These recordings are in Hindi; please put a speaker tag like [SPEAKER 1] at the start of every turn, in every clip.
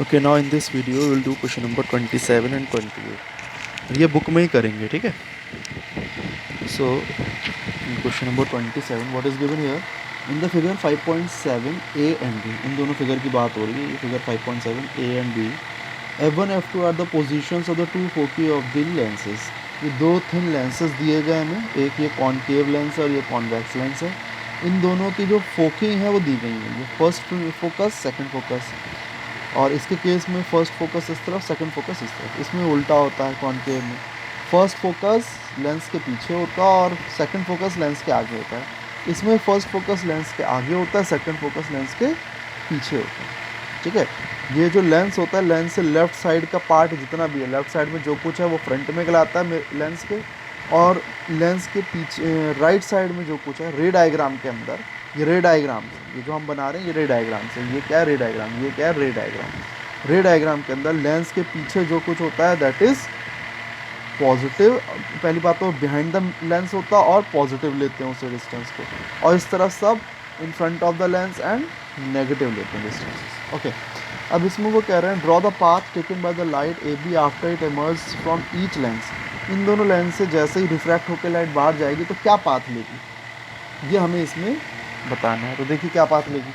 [SPEAKER 1] Okay, now in this video will do question number 27 and 28। ये बुक में ही करेंगे, ठीक है। So question number 27 what is given here in the figure 5.7 A and B. इन दोनों फिगर की बात हो रही है। ये figure 5.7 A and B, F1 F2 are the positions of the two foci of the lenses. ये दो थिन लेंसेज दिए गए हमें, एक ये कॉनकेव लेंस है और ये कॉन्वेक्स लेंस है। इन दोनों की जो फोकी हैं वो दी गई हैं, ये फर्स्ट फोकस सेकंड फोकस, और इसके केस में फर्स्ट फोकस इस तरफ, सेकंड फोकस इस तरफ। इसमें उल्टा होता है कॉनकेव में, फर्स्ट फोकस लेंस के पीछे होता है और सेकंड फोकस लेंस के आगे होता है। इसमें फर्स्ट फोकस लेंस के आगे होता है, सेकंड फोकस लेंस के पीछे होता है, ठीक है। ये जो लेंस होता है, लेंस से लेफ्ट साइड का पार्ट जितना भी है, लेफ्ट साइड में जो कुछ है वो फ्रंट में कहलाता है लेंस के, और लेंस के पीछे राइट साइड में जो कुछ है, रे डायग्राम के अंदर, ये रे डायग्राम से, ये जो हम बना रहे हैं ये रे डायग्राम से, ये क्या है रे डायग्राम, ये क्या है रे डायग्राम। रे डायग्राम के अंदर लेंस के पीछे जो कुछ होता है दैट इज़ पॉजिटिव। पहली बात तो बिहाइंड द लेंस होता है और पॉजिटिव लेते हैं उससे डिस्टेंस को, और इस तरफ सब in front of the lens and negative लेते हैं डिस्टेंस, ओके। अब इसमें वो कह रहे हैं draw the path taken by the light A B after it emerge from each lens. इन दोनों लेंस से जैसे ही रिफ्रैक्ट होकर लाइट बाहर जाएगी तो क्या पाथ लेगी, ये हमें इसमें बताना है। तो देखिए क्या पाथ लेगी।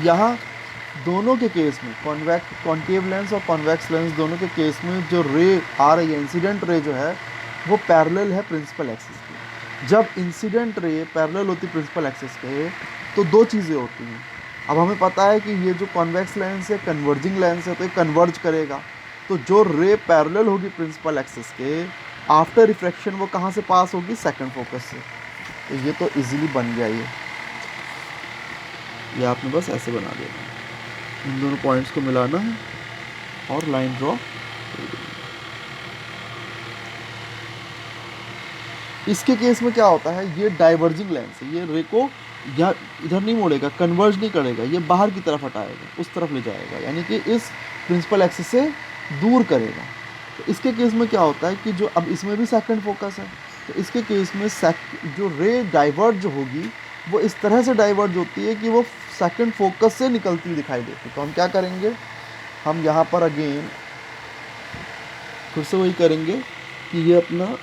[SPEAKER 1] यहाँ दोनों के केस में, कॉनकेव लेंस और कॉन्वेक्स लेंस दोनों के केस में जो रे आ रही है, इंसिडेंट रे जो है वो पैरेलल है प्रिंसिपल एक्सिस के। जब इंसिडेंट रे पैरेलल होती है प्रिंसिपल एक्सिस के तो दो चीज़ें होती हैं। अब हमें पता है कि ये जो कॉन्वेक्स लेंस है कन्वर्जिंग लेंस है, तो ये कन्वर्ज करेगा। तो जो रे पैरेलल होगी प्रिंसिपल एक्सिस के, आफ्टर रिफ्रैक्शन वो कहाँ से पास होगी, सेकंड फोकस से। तो ये तो इजीली बन गया ये आपने बस ऐसे बना देना है। इन दोनों पॉइंट्स को मिलाना है और लाइन ड्रॉ। इसके केस में क्या होता है, ये डाइवर्जिंग लेंस है, ये रे को या इधर नहीं मोड़ेगा, कन्वर्ज नहीं करेगा, ये बाहर की तरफ हटाएगा, उस तरफ ले जाएगा, यानी कि इस प्रिंसिपल एक्सिस से दूर करेगा। तो इसके केस में क्या होता है कि जो अब इसमें भी सेकंड फोकस है, तो इसके केस में जो रे डाइवर्ज होगी वो इस तरह से डाइवर्ज होती है कि वो सेकंड फोकस से निकलती दिखाई देती है। तो हम क्या करेंगे, हम यहाँ पर अगेन फिर से वही करेंगे कि ये अपना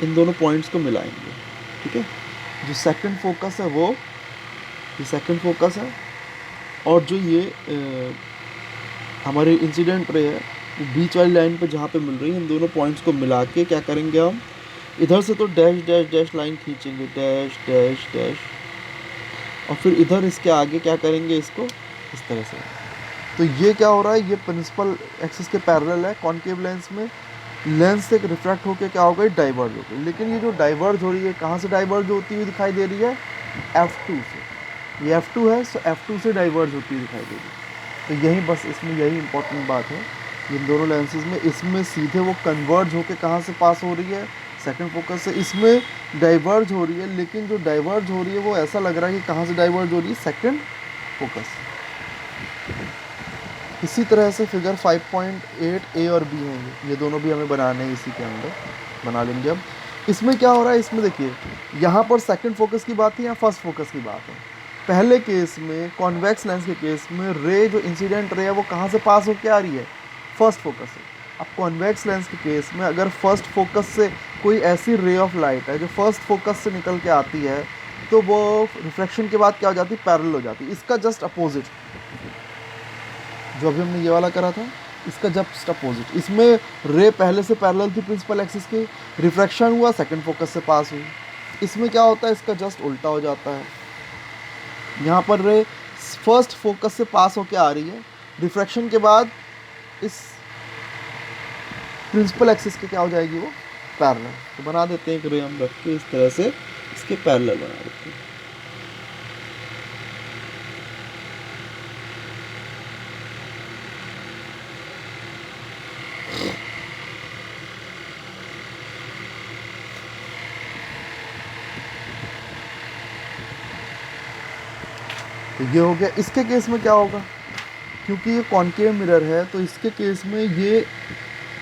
[SPEAKER 1] इन दोनों पॉइंट्स को मिलाएंगे, ठीक है। जो सेकंड फोकस है वो ये सेकंड फोकस है, और जो ये हमारे इंसिडेंट रे है बीच वाली लाइन पे जहाँ पे मिल रही है, इन दोनों पॉइंट्स को मिला के क्या करेंगे, हम इधर से तो डैश डैश डैश लाइन खींचेंगे, डैश डैश डैश, और फिर इधर इसके आगे क्या करेंगे, इसको इस तरह से। तो ये क्या हो रहा है, ये प्रिंसिपल एक्सिस के पैरेलल है। कॉनकेव लेंस में लेंस से रिफ्रैक्ट होकर क्या होगा, डाइवर्ज हो गई। लेकिन ये जो डाइवर्ज हो रही है, कहाँ से डाइवर्ज होती हुई दिखाई दे रही है, F2 से। ये F2 है, सो F2 से डाइवर्ज होती हुई दिखाई दे रही है। तो यही बस इसमें यही इंपॉर्टेंट बात है, इन दोनों लेंसेज में। इसमें सीधे वो कन्वर्ज होकर कहाँ से पास हो रही है, सेकंड फोकस से। इसमें डाइवर्ज हो रही है, लेकिन जो डाइवर्ज हो रही है वो ऐसा लग रहा है कि कहाँ से डाइवर्ज हो रही है, सेकंड फोकस। इसी तरह से फिगर 5.8 ए और बी हैं, ये दोनों भी हमें बनाने हैं, इसी के अंदर बना लेंगे। अब इसमें क्या हो रहा है, इसमें देखिए यहाँ पर सेकंड फोकस की बात है या फर्स्ट फोकस की बात है। पहले केस में कॉन्वेक्स लेंस के केस में रे जो इंसिडेंट रे है वो कहाँ से पास होकर आ रही है, फर्स्ट फोकस से। अब कॉन्वेक्स लेंस के केस में अगर फर्स्ट फोकस से कोई ऐसी रे ऑफ लाइट है जो फर्स्ट फोकस से निकल के आती है, तो वो रिफ्लेक्शन के बाद क्या हो जाती है, पैरेलल हो जाती है। इसका जस्ट अपोजिट जो अभी हमने ये वाला करा था, इसका जस्ट अपोजिट। इसमें रे पहले से पैरेलल थी प्रिंसिपल एक्सिस के, रिफ्रैक्शन हुआ, सेकंड फोकस से पास हुई। इसमें क्या होता है, इसका जस्ट उल्टा हो जाता है। यहाँ पर रे फर्स्ट फोकस से पास होके आ रही है, रिफ्रैक्शन के बाद इस प्रिंसिपल एक्सिस के क्या हो जाएगी, वो पैरेलल। तो बना देते हैं एक रे हम रख के इस तरह से, इसके पैरेलल बना देते हैं। तो ये हो गया। इसके केस में क्या होगा, क्योंकि ये कॉनकेव मिरर है, तो इसके केस में ये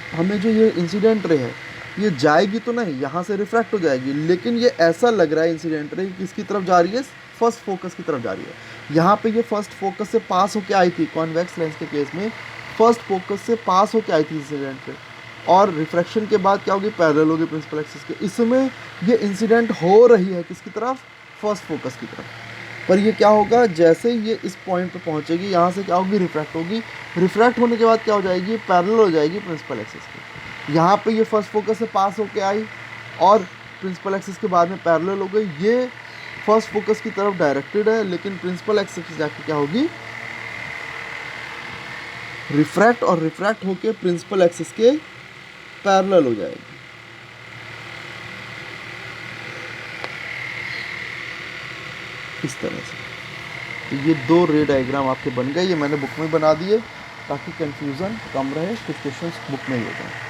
[SPEAKER 1] हमें जो ये इंसिडेंट रे है ये जाएगी तो नहीं, यहाँ से रिफ्रैक्ट हो जाएगी, लेकिन ये ऐसा लग रहा है इंसिडेंट रे किसकी तरफ जा रही है, फर्स्ट फोकस की तरफ जा रही है। यहाँ पे ये फर्स्ट फोकस से पास होके आई थी, कॉन्वेक्स लेंस के केस में फर्स्ट फोकस से पास होके आई थी इंसिडेंट पे, और रिफ्रैक्शन के बाद क्या होगी, पैरेलल होगी प्रिंसिपल एक्सिस के। इसमें ये इंसिडेंट हो रही है किसकी तरफ, फर्स्ट फोकस की तरफ। पर ये क्या होगा, जैसे ही ये इस पॉइंट पे पहुंचेगी यहाँ से क्या होगी, रिफ्रैक्ट होगी। रिफ्रैक्ट होने के बाद क्या हो जाएगी, पैरेलल हो जाएगी प्रिंसिपल एक्सिस की। यहाँ पे ये फर्स्ट फोकस से पास होके आई और प्रिंसिपल एक्सिस के बाद में पैरेलल हो गई। ये फर्स्ट फोकस की तरफ डायरेक्टेड है, लेकिन प्रिंसिपल एक्सिस जाके क्या होगी, रिफ्रैक्ट, और रिफ्रैक्ट होके प्रिंसिपल एक्सिस के पैरेलल हो जाएगी। इस तरह से। तो ये 2 रे डायग्राम आपके बन गए, ये मैंने बुक में बना दिए ताकि कंफ्यूजन कम रहे, कुछ क्वेश्चंस बुक में ही हो जाए।